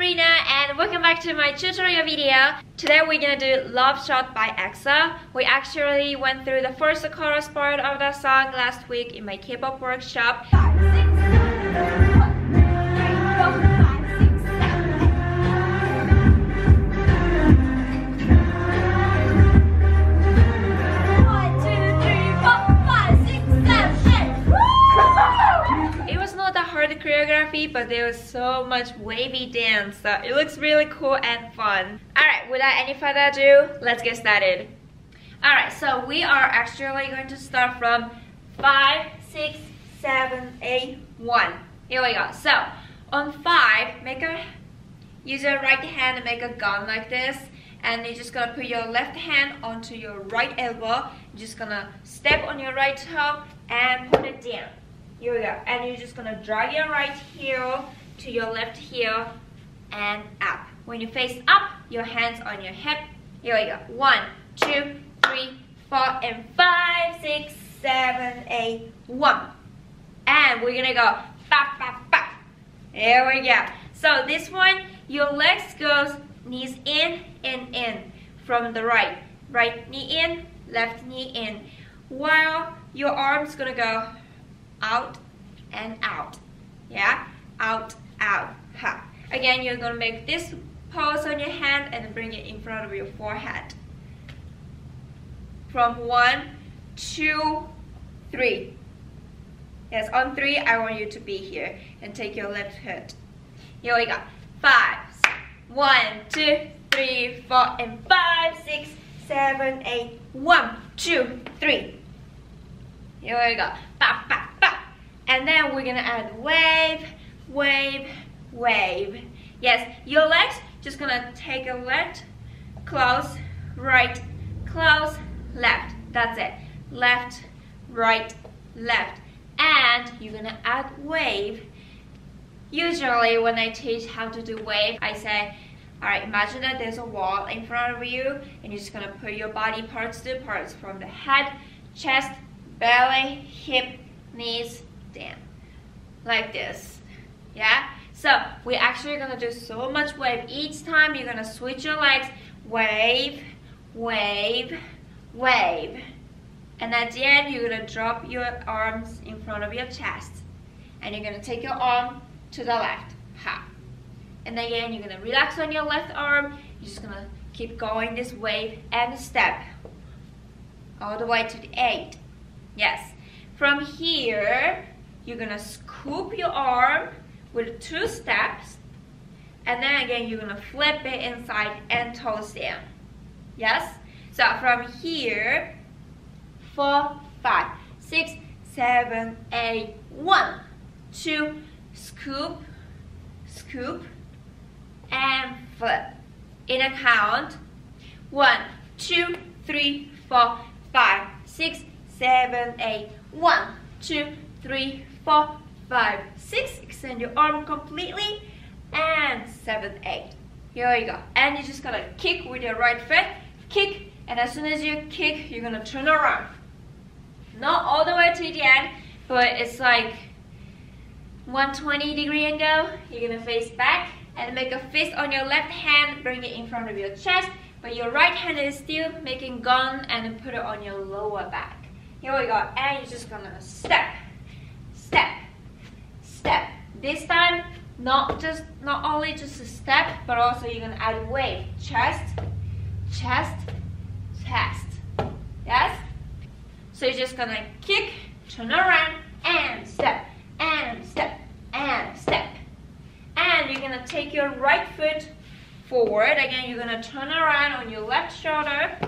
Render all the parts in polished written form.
Rina and welcome back to my tutorial video. Today we're gonna do Love Shot by EXO. We actually went through the first chorus part of the song last week in my K-pop workshop. Choreography, but there was so much wavy dance, so it looks really cool and fun. Alright, without any further ado, let's get started. Alright, so we are actually going to start from 5, 6, 7, 8, 1. Here we go. So on 5, use your right hand and make a gun like this, and you're just gonna put your left hand onto your right elbow. You're just gonna step on your right toe and put it down. Here we go. And you're just gonna drag your right heel to your left heel and up. When you face up, your hands on your hip. Here we go. 1, 2, 3, 4, and 5, 6, 7, 8, 1. And we're gonna go ba ba ba. Here we go. So this one, your legs goes knees in and in from the right. Right knee in, left knee in. While your arms gonna go out and out. Yeah? Out, out, ha. Again, you're gonna make this pose on your hand and bring it in front of your forehead. From 1, 2, 3. Yes, on 3, I want you to be here and take your left foot. Here we go. 5, 1, 2, 3, 4, and 5, 6, 7, 8, 1, 2, 3. Here we go. Ba, ba, ba. And then we're gonna add wave, wave, wave. Yes, your legs just gonna take a left, close, right, close, left. That's it. Left, right, left. And you're gonna add wave. Usually when I teach how to do wave, I say, alright, imagine that there's a wall in front of you and you're just gonna put your body parts to parts from the head, chest, belly, hip, knees, down. Like this. Yeah? So we're actually gonna do so much wave. Each time you're gonna switch your legs. Wave, wave, wave. And at the end you're gonna drop your arms in front of your chest. And you're gonna take your arm to the left. Ha. And again you're gonna relax on your left arm. You're just gonna keep going this wave and step. All the way to the 8. Yes. From here, you're gonna scoop your arm with 2 steps, and then again you're gonna flip it inside and toes down. Yes? So from here, 4, 5, 6, 7, 8, 1, 2, scoop, scoop, and flip. In a count, 1, 2, 3, 4, 5, 6, 7, 8, 1, 2, 3, 4, 5, 6. Extend your arm completely. And 7, 8. Here we go. And you're just gonna kick with your right foot. Kick. And as soon as you kick, you're gonna turn around. Not all the way to the end, but it's like 120-degree angle. You're gonna face back and make a fist on your left hand. Bring it in front of your chest. But your right hand is still making gun and put it on your lower back. Here we go, and you're just gonna step, step, step. This time, not only just a step, but also you're gonna add wave. Chest, chest, chest. Yes? So you're just gonna kick, turn around, and step, and step, and step. And you're gonna take your right foot forward. Again, you're gonna turn around on your left shoulder,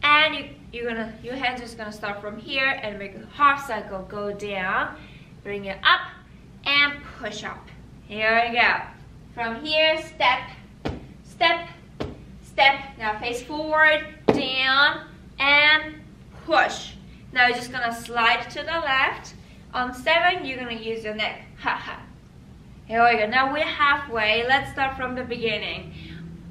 and your hands just gonna start from here and make a half circle. Go down, bring it up, and push up. Here we go. From here, step, step, step. Now face forward, down, and push. Now you're just gonna slide to the left. On 7, you're gonna use your neck. Ha ha. Here we go. Now we're halfway. Let's start from the beginning.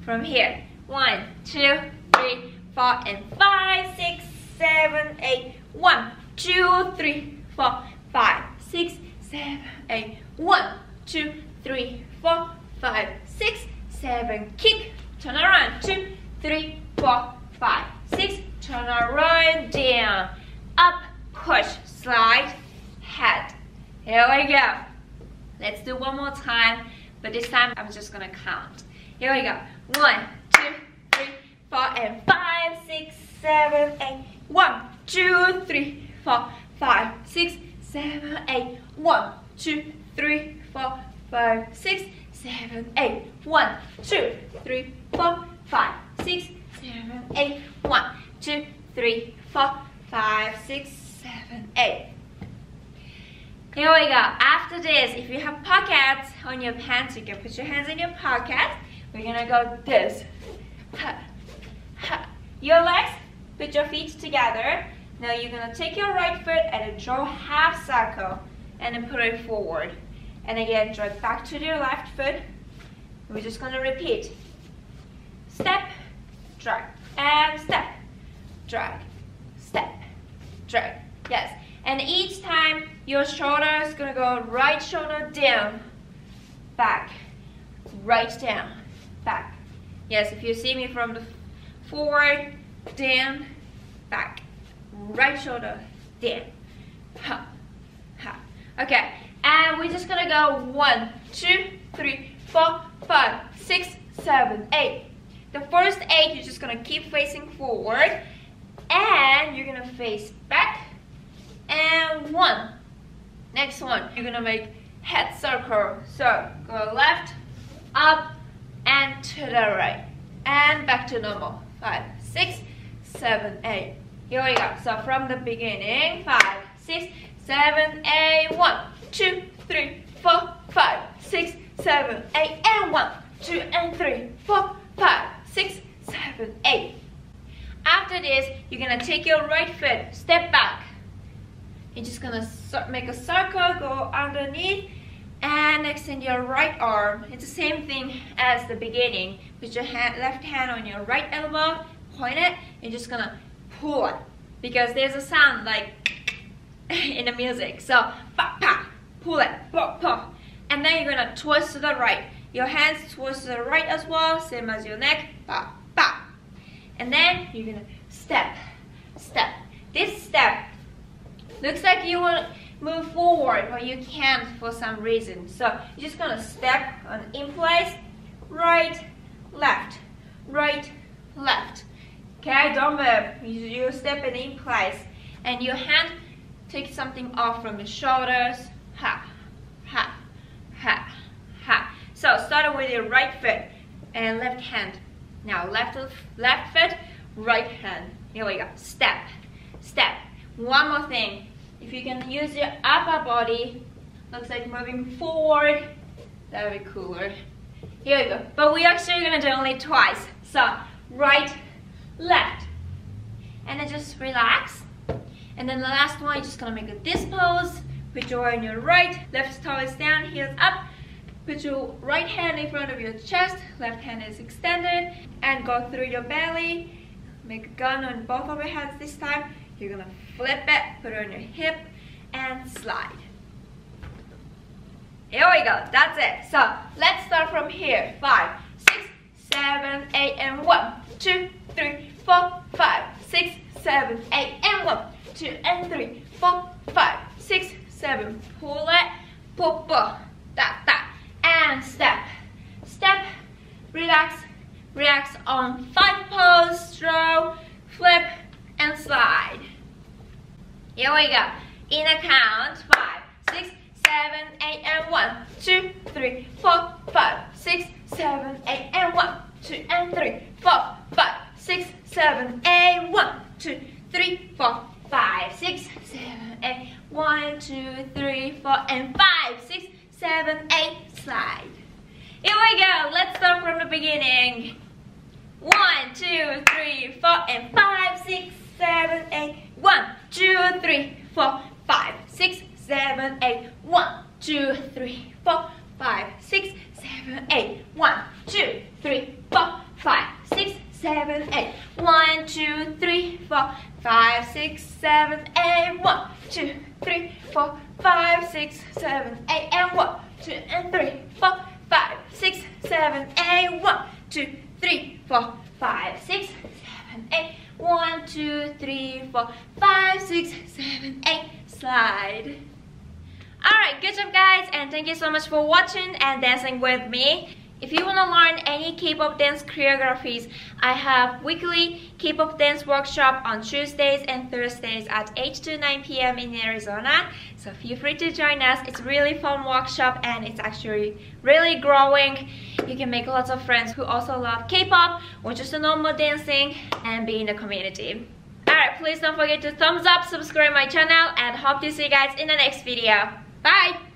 From here. 1, 2, 3, 4, and 5, 6, 7, 8. 1, 2, 3, 4, 5, 6, 7, 8. 1, 2, 3, 4, 5, 6, 7, kick, turn around, 2, 3, 4, 5, 6, turn around, down, up, push, slide, head. Here we go. Let's do one more time, but this time I'm just gonna count. Here we go. 1, 2, 3, 4, and 5, 6, 7, 8. 1, 2, 3, 4, 5, 6, 7, 8. 1, 2, 3, 4, 5, 6, 7, 8. 1, 2, 3, 4, 5, 6, 7, 8. 1, 2, 3, 4, 5, 6, 7, 8. Here we go. After this, if you have pockets on your pants, you can put your hands in your pockets. We're gonna go this. Ha, ha. Your legs, put your feet together. Now you're gonna take your right foot and draw half circle and then put it forward. And again, draw it back to your left foot. We're just gonna repeat. Step, drag, and step, drag, step, drag. Yes. And each time your shoulder is gonna go right shoulder down, back, right down, back. Yes, if you see me from the forward, down, back, right shoulder, down, ha, ha. Okay, and we're just gonna go 1, 2, 3, 4, 5, 6, 7, 8. The first 8, you're just gonna keep facing forward, and you're gonna face back, and 1. Next one, you're gonna make head circle. So go left, up, and to the right, and back to normal. 5, 6, 7, 8. Here we go. So from the beginning, 5, 6, 7, 8. 1, 2, 3, 4, 5, 6, 7, 8, and 1, 2, and 3, 4, 5, 6, 7, 8. After this, you're gonna take your right foot, step back. You're just gonna make a circle, go underneath, and extend your right arm. It's the same thing as the beginning. Put your left hand on your right elbow, point it, and just gonna pull it. Because there's a sound like in the music. So, pa, pa, pull it, pa, pa. And then you're gonna twist to the right. Your hands twist to the right as well, same as your neck, pa, pa. And then you're gonna step, step. This step looks like you want to move forward, but you can't for some reason. So you're just gonna step in place, right, left, right, left. Okay, don't move. You step in place, and your hand take something off from your shoulders. Ha, ha, ha, ha. So start with your right foot and left hand. Now left foot, right hand. Here we go. Step, step. One more thing. If you can use your upper body, looks like moving forward, that would be cooler. Here we go. But we're actually gonna do only twice. So right, left, and then just relax. And then the last one, you're just gonna make this pose. Put your on your right, left toe is down, heels up. Put your right hand in front of your chest, left hand is extended, and go through your belly. Make a gun on both of your hands this time. You're gonna flip it, put it on your hip, and slide. Here we go, that's it. So let's start from here. 5, 6, 7, 8, and 1, 2, 3, 4, 5, 6, 7, 8, and 1, 2, and 3, 4, 5, 6, 7. Pull it, pull, pull, tap, tap, and step, step, relax, relax on 5 pose, throw, flip, and slide. Here we go. In a count, 5, 6, 7, 8, and 1, 2, 3, 4, 5, 6, 7, 8, and 1, 2, and 3, 4, 5, 6, 7, 8, 1, 2, 3, 4, 5, 6, 7, 8, 1, 2, 3, 4, and 5, 6, 7, 8, slide. Here we go. Let's start from the beginning. 1, 2, 3, 4, and 5, 6, 7, 8. 1, 2, 3, 4, 5, 6, 7, 8. 1, 2, 3, 4, 5, 6, 7, 8. 1, 2, 3, 4, 5, 6, 7, 8. 1, 2, 3, 4, 5, 6, 7, 8. 1, 2, 3, 4, 5, 6, 7, 8. And 1, 2, and 3, 4, 5, 6, 7, 8. 1, 2, 3, 4, 5, 6, 7, 8. 1, 2, 3, 4, 5, 6, 7, 8. Slide. Alright, good job guys, and thank you so much for watching and dancing with me. If you want to learn any K-pop dance choreographies, I have weekly K-pop dance workshop on Tuesdays and Thursdays at 8 to 9 p.m. in Arizona. So feel free to join us. It's a really fun workshop and it's actually really growing. You can make lots of friends who also love K-pop or just normal dancing and be in the community. Alright, please don't forget to thumbs up, subscribe my channel, and hope to see you guys in the next video. Bye!